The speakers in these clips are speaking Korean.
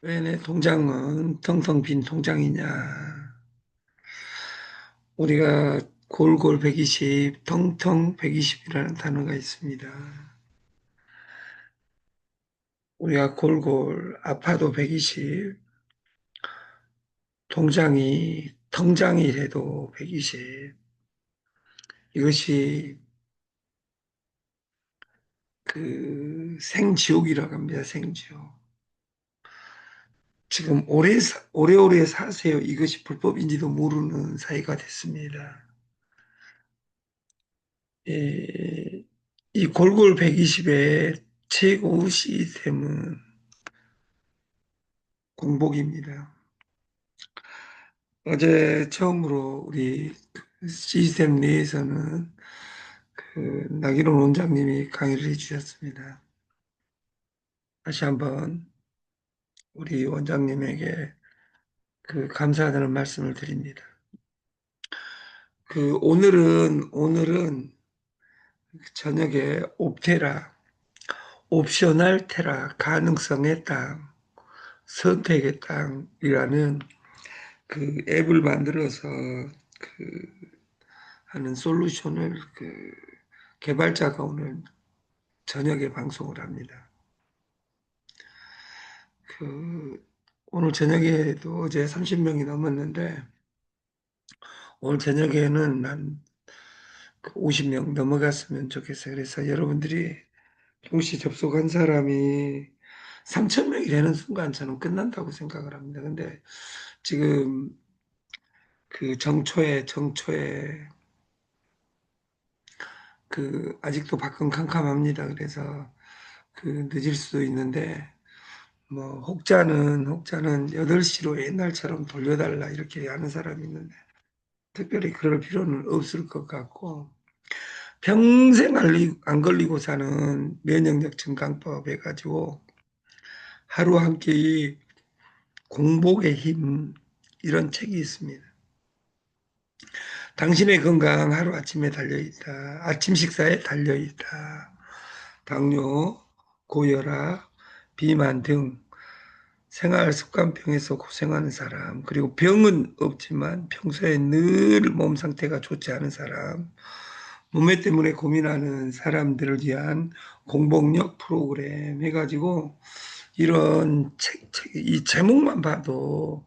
왜 내 통장은 텅텅 빈 통장이냐? 우리가 골골 120, 텅텅 120이라는 단어가 있습니다. 우리가 골골 아파도 120, 통장이 돼도 120. 이것이 그 생지옥이라고 합니다. 생지옥. 지금 오래오래 사세요. 이것이 불법인지도 모르는 사이가 됐습니다. 이 골골 120의 최고 시스템은 공복입니다. 어제 처음으로 우리 시스템 내에서는 그 나기론 원장님이 강의를 해주셨습니다. 다시 한번 우리 원장님에게 그 감사하다는 말씀을 드립니다. 그 오늘은 저녁에 옵테라, 옵셔널 테라, 가능성의 땅, 선택의 땅이라는 그 앱을 만들어서 그 하는 솔루션을 그 개발자가 오늘 저녁에 방송을 합니다. 그 오늘 저녁에도 어제 30명이 넘었는데 오늘 저녁에는 한 50명 넘어갔으면 좋겠어요. 그래서 여러분들이 동시 접속한 사람이 3,000명이 되는 순간 저는 끝난다고 생각을 합니다. 근데 지금 그 정초에 그 아직도 밖은 캄캄합니다. 그래서 그 늦을 수도 있는데 뭐 혹자는 8시로 옛날처럼 돌려달라 이렇게 하는 사람이 있는데 특별히 그럴 필요는 없을 것 같고 평생 안 걸리고 사는 면역력 증강법 해가지고 하루 한 끼 공복의 힘 이런 책이 있습니다. 당신의 건강 하루아침에 달려있다. 아침 식사에 달려있다. 당뇨, 고혈압, 비만 등 생활 습관병에서 고생하는 사람, 그리고 병은 없지만 평소에 늘 몸 상태가 좋지 않은 사람, 몸매 때문에 고민하는 사람들을 위한 공복력 프로그램 해가지고 이런 이 제목만 봐도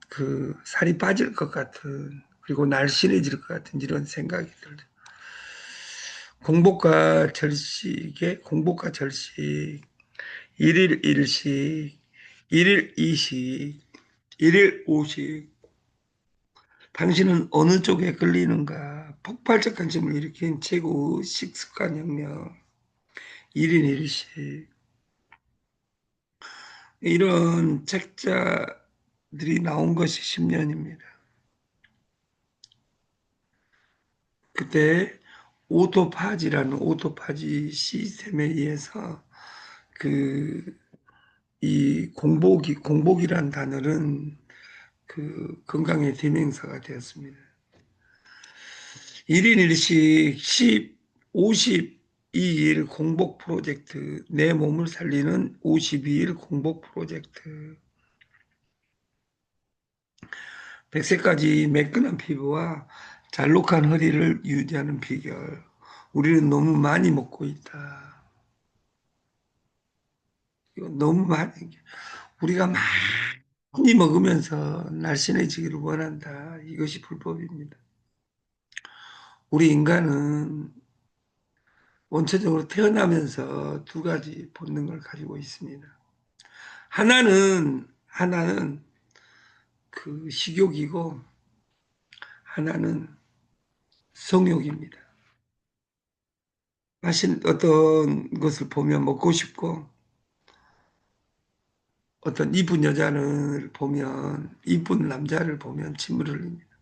그 살이 빠질 것 같은 그리고 날씬해질 것 같은 이런 생각이 들어요. 공복과 절식, 일일 일식, 일일 이식, 일일 오식. 당신은 어느 쪽에 끌리는가? 폭발적 관심을 일으킨 최고 식습관혁명, 일인 일식. 이런 책자들이 나온 것이 10년입니다. 그때 오토파지 시스템에 의해서 그 이 공복이란 단어는 그 건강의 대명사가 되었습니다. 1인 1식 52일 공복 프로젝트, 내 몸을 살리는 52일 공복 프로젝트. 100세까지 매끈한 피부와 잘록한 허리를 유지하는 비결. 우리는 너무 많이 먹고 있다. 이거 너무 많이, 우리가 많이 먹으면서 날씬해지기를 원한다. 이것이 불법입니다. 우리 인간은 원초적으로 태어나면서 두 가지 본능을 가지고 있습니다. 하나는 그 식욕이고 하나는 성욕입니다. 어떤 것을 보면 먹고 싶고 어떤 이쁜 여자를 보면 이쁜 남자를 보면 침을 흘립니다.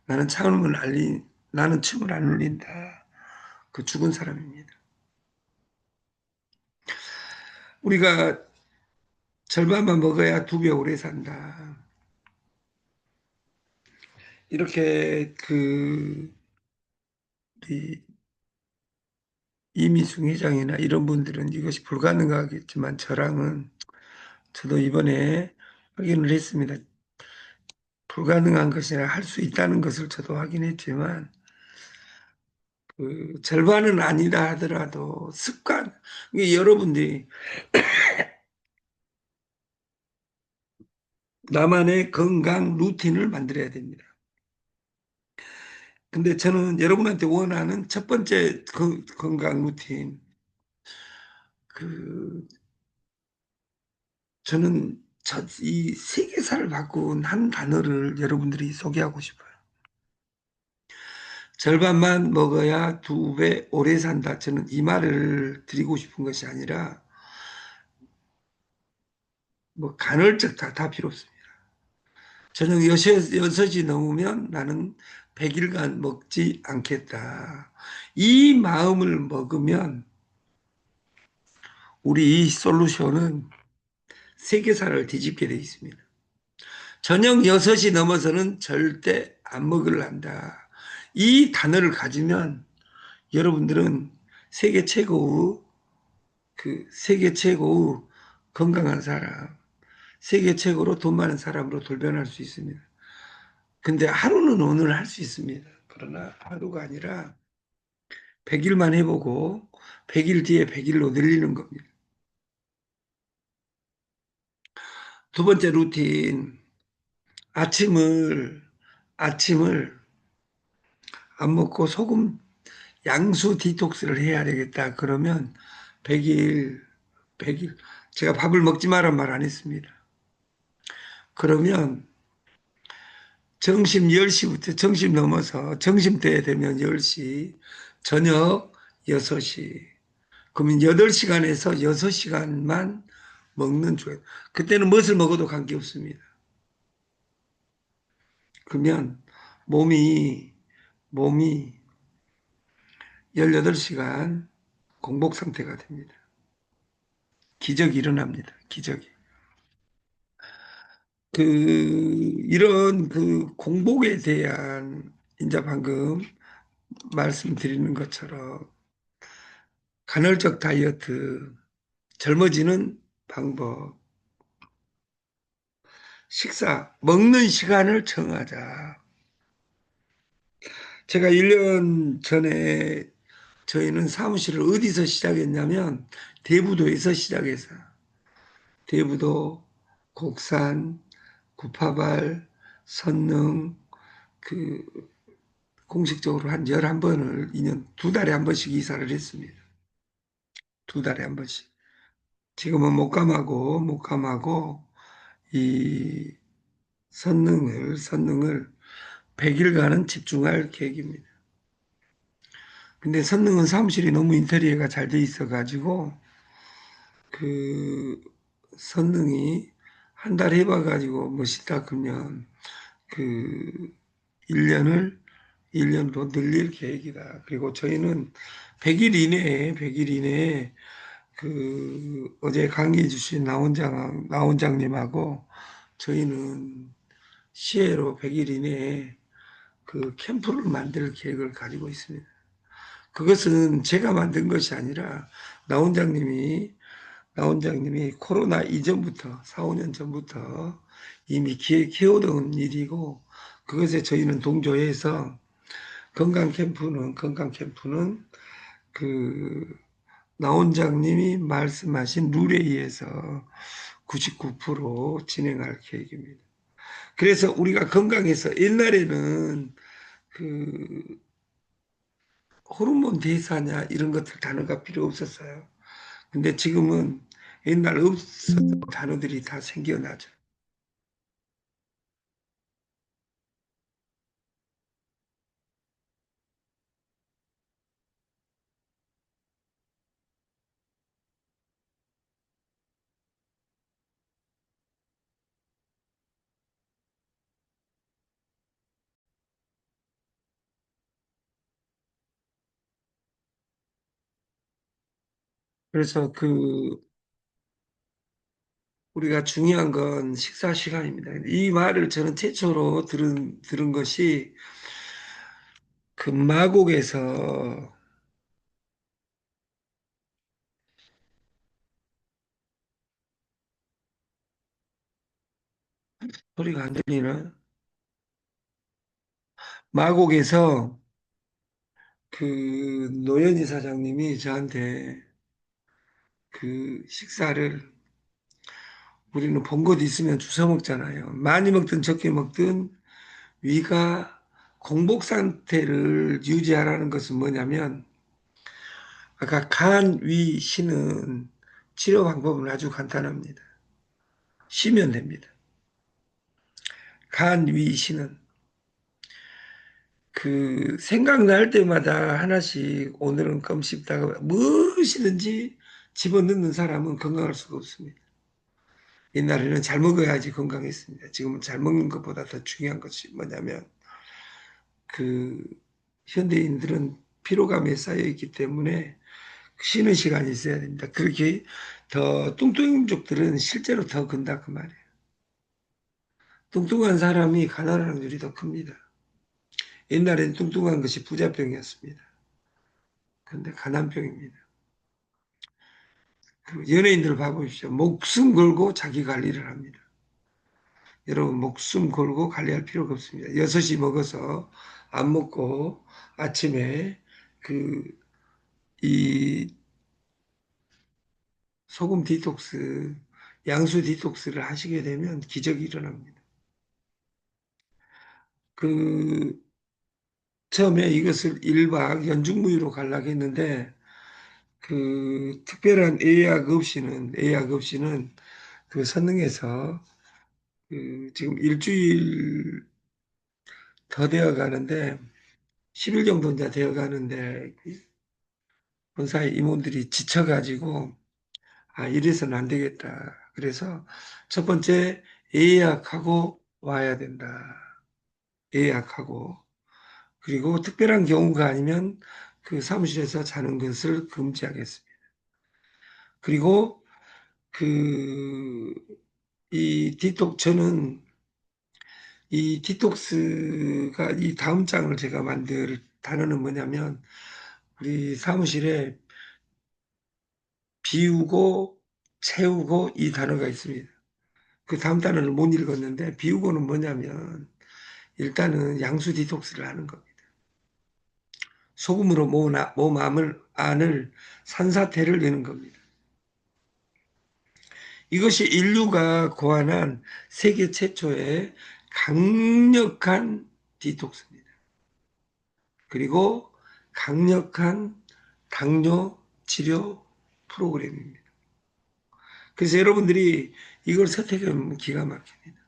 나는 침을 안 흘린다. 그 죽은 사람입니다. 우리가 절반만 먹어야 2배 오래 산다. 이렇게 그 우리 이미숙 회장이나 이런 분들은 이것이 불가능하겠지만 저도 이번에 확인을 했습니다. 불가능한 것이라 할 수 있다는 것을 저도 확인했지만, 그 절반은 아니다 하더라도 습관, 이게 여러분들이 나만의 건강 루틴을 만들어야 됩니다. 근데 저는 여러분한테 원하는 첫 번째 건강 루틴, 그, 저는 이 세계사를 바꾼 한 단어를 여러분들이 소개하고 싶어요. 절반만 먹어야 2배 오래 산다. 저는 이 말을 드리고 싶은 것이 아니라, 뭐, 간헐적 다 필요 없습니다. 저녁 6시 넘으면 나는 100일간 먹지 않겠다. 이 마음을 먹으면 우리 이 솔루션은 세계사를 뒤집게 되어 있습니다. 저녁 6시 넘어서는 절대 안 먹으려 한다. 이 단어를 가지면 여러분들은 세계 최고의 세계 최고의 건강한 사람, 세계 최고로 돈 많은 사람으로 돌변할 수 있습니다. 근데 하루는 오늘 할 수 있습니다. 그러나 하루가 아니라 100일만 해보고 100일 뒤에 100일로 늘리는 겁니다. 두 번째 루틴, 아침을 안 먹고 소금 양수 디톡스를 해야 되겠다. 그러면 100일, 100일. 제가 밥을 먹지 마란 말 안 했습니다. 그러면 점심 10시부터 점심 넘어서 점심 때 되면 10시, 저녁 6시. 그러면 8시간에서 6시간만 먹는 중. 그때는 무엇을 먹어도 관계없습니다. 그러면 몸이 18시간 공복 상태가 됩니다. 기적이 일어납니다. 기적이. 이런 공복에 대한, 이제 방금 말씀드리는 것처럼 간헐적 다이어트, 젊어지는 방법, 먹는 시간을 정하자. 제가 1년 전에 저희는 사무실을 어디서 시작했냐면 대부도에서 시작해서 대부도, 곡산, 구파발, 선릉 그 공식적으로 한 11번을 2년 2달에 한 번씩 이사를 했습니다. 2달에 한 번씩. 지금은 목감하고 이 선능을 100일간은 집중할 계획입니다. 근데 선능은 사무실이 너무 인테리어가 잘 돼 있어가지고 그 선능이 한 달 해봐가지고 멋있다 그러면 그 1년을 1년으로 늘릴 계획이다. 그리고 저희는 100일 이내에 어제 강의해 주신 나 원장님하고 저희는 시혜로 100일 이내에 캠프를 만들 계획을 가지고 있습니다. 그것은 제가 만든 것이 아니라 나 원장님이 나 원장님이 코로나 이전부터 4, 5년 전부터 이미 기획해오던 일이고 그것에 저희는 동조해서 건강 캠프는 나 원장님이 말씀하신 룰에 의해서 99% 진행할 계획입니다. 그래서 우리가 건강해서 옛날에는 그 호르몬 대사냐 이런 것들 단어가 필요 없었어요. 근데 지금은 옛날 없었던 단어들이 다 생겨나죠. 그래서 우리가 중요한 건 식사 시간입니다. 이 말을 저는 최초로 들은 것이 마곡에서 소리가 안 들리나? 마곡에서 그 노현희 사장님이 저한테 그 식사를 우리는 본 것 있으면 주워 먹잖아요. 많이 먹든 적게 먹든 위가 공복 상태를 유지하라는 것은 뭐냐면 아까 간, 위, 신은 치료 방법은 아주 간단합니다. 쉬면 됩니다. 간, 위, 신은 그 생각날 때마다 하나씩 오늘은 껌 씹다가 무엇이든지 집어넣는 사람은 건강할 수가 없습니다. 옛날에는 잘 먹어야지 건강했습니다. 지금은 잘 먹는 것보다 더 중요한 것이 뭐냐면 그 현대인들은 피로감에 쌓여 있기 때문에 쉬는 시간이 있어야 됩니다. 그렇게 더 뚱뚱족들은 실제로 더 건다 그 말이에요. 뚱뚱한 사람이 가난할 확률이 더 큽니다. 옛날엔 뚱뚱한 것이 부자병이었습니다. 근데 가난병입니다. 그 연예인들 봐보십시오. 목숨 걸고 자기 관리를 합니다. 여러분 목숨 걸고 관리할 필요가 없습니다. 6시 먹어서 안 먹고 아침에 그 이 소금 디톡스, 양수 디톡스를 하시게 되면 기적이 일어납니다. 그 처음에 이것을 1박 연중무휴로 가려고 했는데 그 특별한 예약 없이는 그 선릉에서 그 지금 일주일 더 되어 가는데 10일 정도 이제 되어 가는데 본사의 임원들이 지쳐가지고 아 이래서는 안 되겠다. 그래서 첫 번째 예약하고 와야 된다. 예약하고 그리고 특별한 경우가 아니면 그 사무실에서 자는 것을 금지하겠습니다. 그리고 그 저는 이 디톡스가 이 다음 장을 제가 만들 단어는 뭐냐면 우리 사무실에 비우고 채우고 이 단어가 있습니다. 그 다음 단어를 못 읽었는데 비우고는 뭐냐면 일단은 양수 디톡스를 하는 겁니다. 소금으로 몸 안을 산사태를 내는 겁니다. 이것이 인류가 고안한 세계 최초의 강력한 디톡스입니다. 그리고 강력한 당뇨 치료 프로그램입니다. 그래서 여러분들이 이걸 선택하면 기가 막힙니다.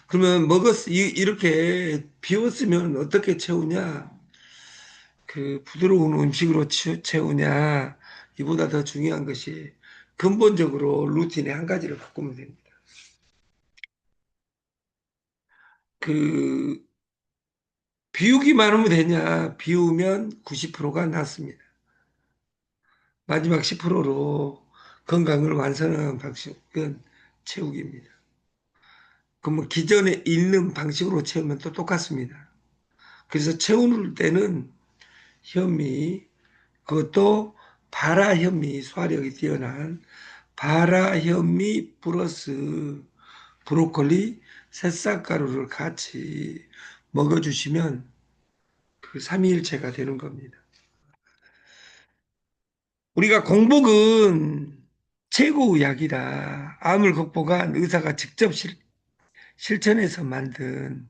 그러면 이렇게 비웠으면 어떻게 채우냐? 그 부드러운 음식으로 채우냐? 이보다 더 중요한 것이 근본적으로 루틴의 한 가지를 바꾸면 됩니다. 그 비우기만 하면 되냐? 비우면 90%가 낫습니다. 마지막 10%로 건강을 완성하는 방식은 채우기입니다. 그러면 기존에 있는 방식으로 채우면 또 똑같습니다. 그래서 채울 때는 현미, 그것도 바라현미, 소화력이 뛰어난 바라현미 플러스 브로콜리, 새싹가루를 같이 먹어주시면 그 삼위일체가 되는 겁니다. 우리가 공복은 최고의약이다. 암을 극복한 의사가 직접 실천해서 만든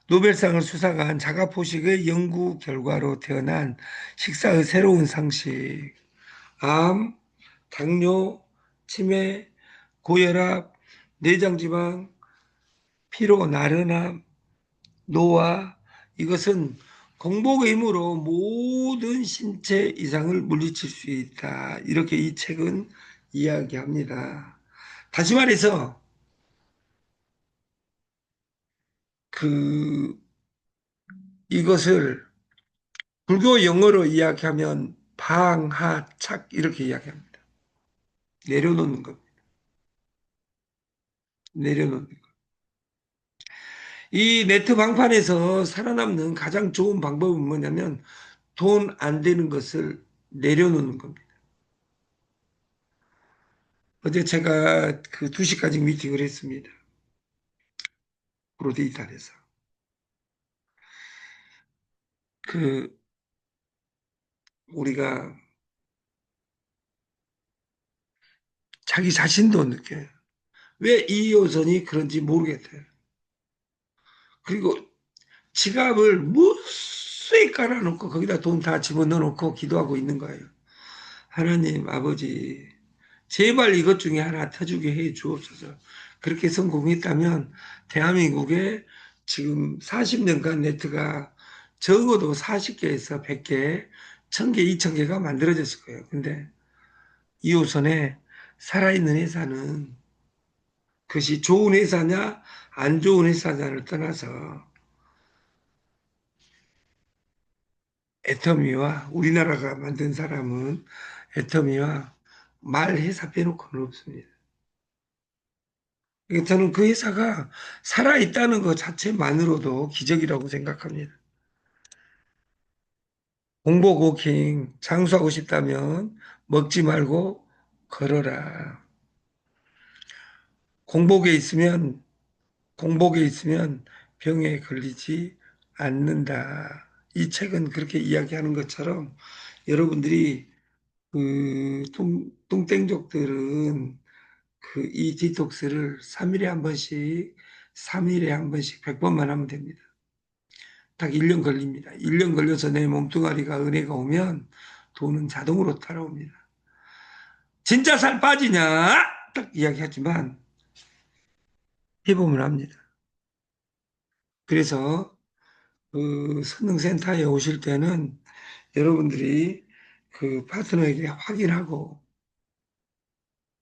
노벨상을 수상한 자가포식의 연구 결과로 태어난 식사의 새로운 상식. 암, 당뇨, 치매, 고혈압, 내장지방, 피로, 나른함, 노화 이것은 공복의 힘으로 모든 신체 이상을 물리칠 수 있다. 이렇게 이 책은 이야기합니다. 다시 말해서 그 이것을 불교 영어로 이야기하면 방하착 이렇게 이야기합니다. 내려놓는 겁니다. 내려놓는 것. 이 네트 방판에서 살아남는 가장 좋은 방법은 뭐냐면 돈 안 되는 것을 내려놓는 겁니다. 어제 제가 그 2시까지 미팅을 했습니다. 돼 있다 그래서. 그 우리가 자기 자신도 느껴요. 왜 이호선이 그런지 모르겠대요. 그리고 지갑을 무수히 깔아놓고 거기다 돈 다 집어넣어 놓고 기도하고 있는 거예요. 하나님 아버지 제발 이것 중에 하나 터주게 해 주옵소서. 그렇게 성공했다면 대한민국에 지금 40년간 네트가 적어도 40개에서 100개, 1000개, 2000개가 만들어졌을 거예요. 근데 2호선에 살아있는 회사는 그것이 좋은 회사냐 안 좋은 회사냐를 떠나서 애터미와 우리나라가 만든 사람은 애터미와 말 회사 빼놓고는 없습니다. 그러니까 저는 그 회사가 살아있다는 것 자체만으로도 기적이라고 생각합니다. 공복 워킹 장수하고 싶다면 먹지 말고 걸어라. 공복에 있으면 공복에 있으면 병에 걸리지 않는다. 이 책은 그렇게 이야기하는 것처럼 여러분들이 그 뚱땡족들은 그 이 디톡스를 3일에 한 번씩, 3일에 한 번씩 100번만 하면 됩니다. 딱 1년 걸립니다. 1년 걸려서 내 몸뚱아리가 은혜가 오면 돈은 자동으로 따라옵니다. 진짜 살 빠지냐? 딱 이야기하지만 해보면 합니다. 그래서 그 선능센터에 오실 때는 여러분들이 그 파트너에게 확인하고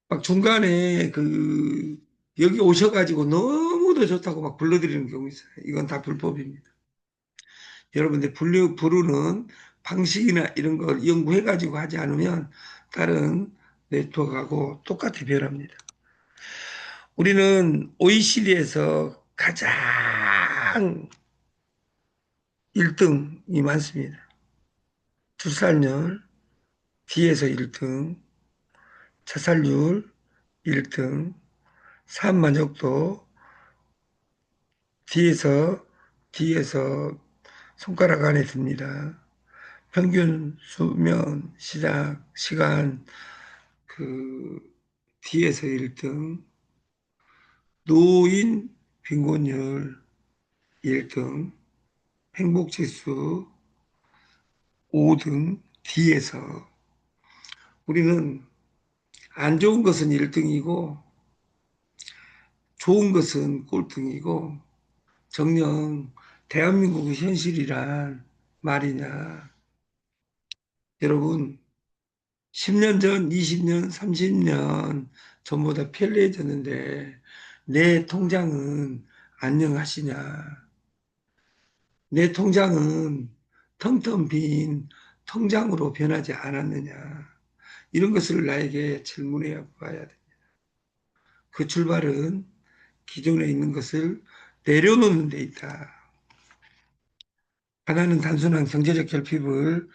막 중간에 그 여기 오셔가지고 너무도 좋다고 막 불러드리는 경우 있어요. 이건 다 불법입니다. 여러분들 부르는 방식이나 이런 걸 연구해가지고 하지 않으면 다른 네트워크하고 똑같이 변합니다. 우리는 OECD에서 가장 1등이 많습니다. 출산율 D에서 1등, 자살률 1등, 삶 만족도 D에서 손가락 안에 듭니다. 평균 수면 시간 그 D에서 1등, 노인 빈곤율 1등, 행복지수 5등 D에서 우리는 안 좋은 것은 1등이고 좋은 것은 꼴등이고 정녕 대한민국의 현실이란 말이냐. 여러분 10년 전, 20년, 30년 전보다 편리해졌는데 내 통장은 안녕하시냐. 내 통장은 텅텅 빈 통장으로 변하지 않았느냐. 이런 것을 나에게 질문해 봐야 돼. 그 출발은 기존에 있는 것을 내려놓는 데 있다. 가난은 단순한 경제적 결핍을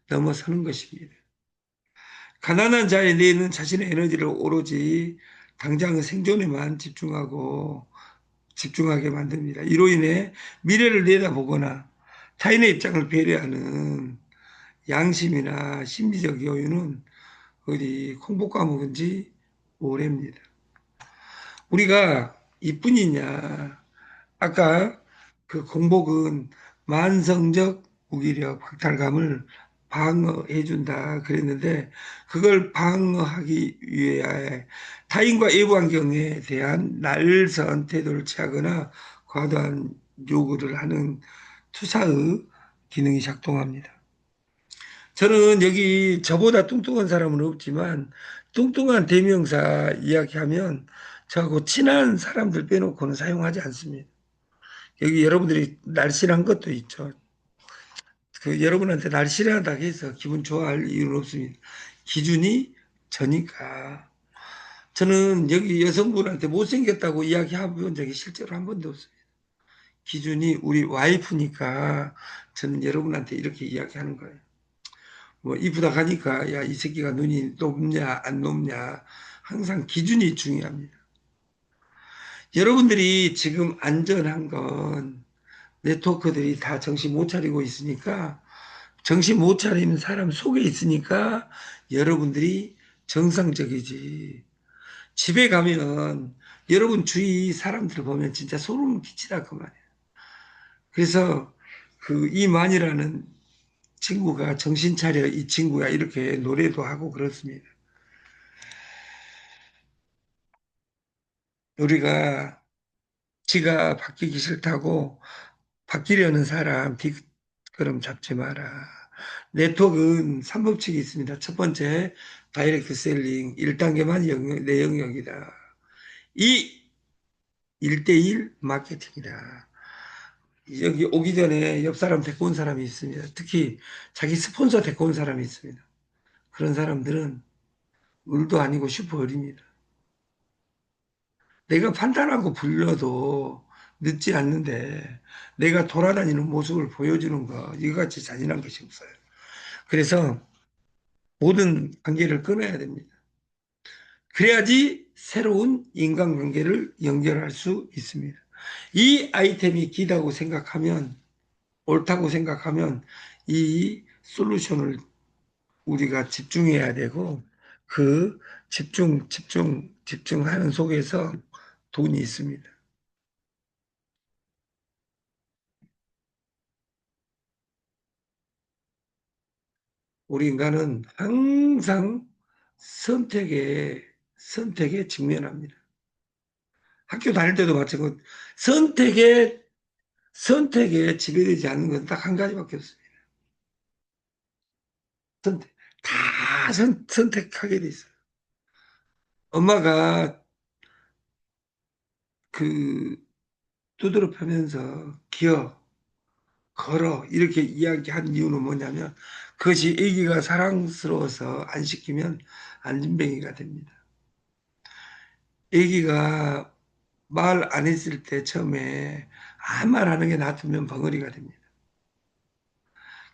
넘어서는 것입니다. 가난한 자의 뇌는 자신의 에너지를 오로지 당장의 생존에만 집중하게 만듭니다. 이로 인해 미래를 내다보거나 타인의 입장을 배려하는 양심이나 심리적 여유는 어디 콩볶 까먹은지 오래입니다. 우리가 이뿐이냐. 아까 그 공복은 만성적 무기력, 박탈감을 방어해준다 그랬는데 그걸 방어하기 위해 타인과 외부 환경에 대한 날선 태도를 취하거나 과도한 요구를 하는 투사의 기능이 작동합니다. 저는 여기 저보다 뚱뚱한 사람은 없지만 뚱뚱한 대명사 이야기하면 저하고 친한 사람들 빼놓고는 사용하지 않습니다. 여기 여러분들이 날씬한 것도 있죠. 그 여러분한테 날씬하다고 해서 기분 좋아할 이유는 없습니다. 기준이 저니까. 저는 여기 여성분한테 못생겼다고 이야기해 본 적이 실제로 한 번도 없습니다. 기준이 우리 와이프니까 저는 여러분한테 이렇게 이야기하는 거예요. 뭐 이쁘다 하니까 야, 이 새끼가 눈이 높냐 안 높냐 항상 기준이 중요합니다. 여러분들이 지금 안전한 건 네트워크들이 다 정신 못 차리고 있으니까 정신 못 차리는 사람 속에 있으니까 여러분들이 정상적이지. 집에 가면 여러분 주위 사람들 보면 진짜 소름 끼치다 그 말이에요. 그래서 그 이만이라는 친구가 정신 차려 이 친구야 이렇게 노래도 하고 그렇습니다. 우리가 지가 바뀌기 싫다고 바뀌려는 사람 뒷걸음 잡지 마라. 네트워크는 3법칙이 있습니다. 첫 번째, 다이렉트 셀링 1단계만 내 영역이다. 이 1대1 마케팅이다. 여기 오기 전에 옆 사람 데리고 온 사람이 있습니다. 특히 자기 스폰서 데리고 온 사람이 있습니다. 그런 사람들은 을도 아니고 슈퍼을입니다. 내가 판단하고 불려도 늦지 않는데 내가 돌아다니는 모습을 보여주는 거 이거같이 잔인한 것이 없어요. 그래서 모든 관계를 끊어야 됩니다. 그래야지 새로운 인간관계를 연결할 수 있습니다. 이 아이템이 기다고 생각하면 옳다고 생각하면 이 솔루션을 우리가 집중해야 되고 그 집중하는 속에서 돈이 있습니다. 우리 인간은 항상 선택에 직면합니다. 학교 다닐 때도 마찬가지고 선택에 선택에 지배되지 않는 건 딱 한 가지밖에 없습니다. 선택. 다 선택하게 돼 있어요. 엄마가 그 두드러 펴면서 기어, 걸어 이렇게 이야기한 이유는 뭐냐면 그것이 아기가 사랑스러워서 안 시키면 안진뱅이가 됩니다. 아기가 말 안 했을 때 처음에 아무 말 하는 게 놔두면 벙어리가 됩니다.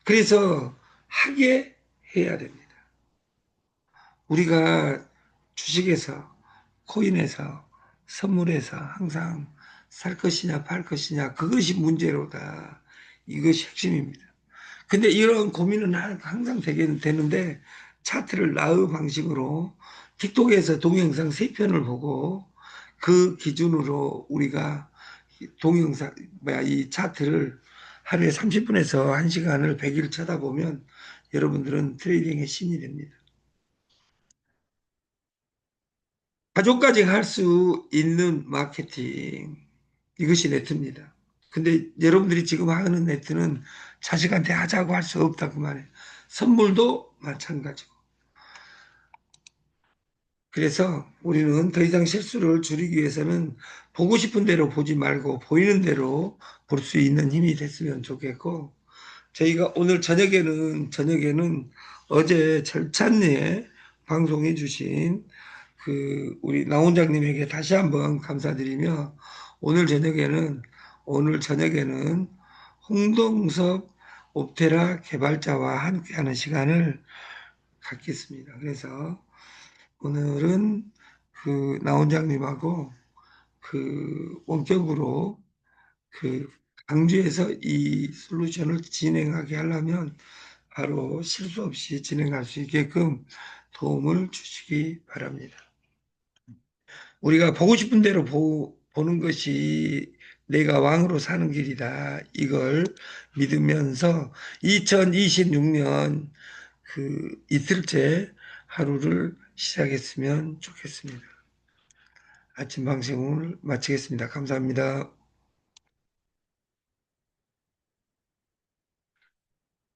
그래서 하게 해야 됩니다. 우리가 주식에서 코인에서 선물에서 항상 살 것이냐 팔 것이냐 그것이 문제로다. 이것이 핵심입니다. 근데 이런 고민은 항상 되는데 차트를 나의 방식으로 틱톡에서 동영상 세편을 보고 그 기준으로 우리가 동영상 뭐야 이 차트를 하루에 30분에서 1시간을 100일 쳐다보면 여러분들은 트레이딩의 신이 됩니다. 가족까지 할 수 있는 마케팅 이것이 네트입니다. 근데 여러분들이 지금 하는 네트는 자식한테 하자고 할 수 없다고 말해요. 선물도 마찬가지고. 그래서 우리는 더 이상 실수를 줄이기 위해서는 보고 싶은 대로 보지 말고 보이는 대로 볼 수 있는 힘이 됐으면 좋겠고 저희가 오늘 저녁에는 어제 절찬리에 방송해 주신 그 우리 나 원장님에게 다시 한번 감사드리며 오늘 저녁에는 오늘 저녁에는 홍동섭 옵테라 개발자와 함께하는 시간을 갖겠습니다. 그래서 오늘은 그 나 원장님하고 그 원격으로 그 강주에서 이 솔루션을 진행하게 하려면 바로 실수 없이 진행할 수 있게끔 도움을 주시기 바랍니다. 우리가 보고 싶은 대로 보는 것이 내가 왕으로 사는 길이다. 이걸 믿으면서 2026년 그 이틀째 하루를 시작했으면 좋겠습니다. 아침 방송을 마치겠습니다. 감사합니다.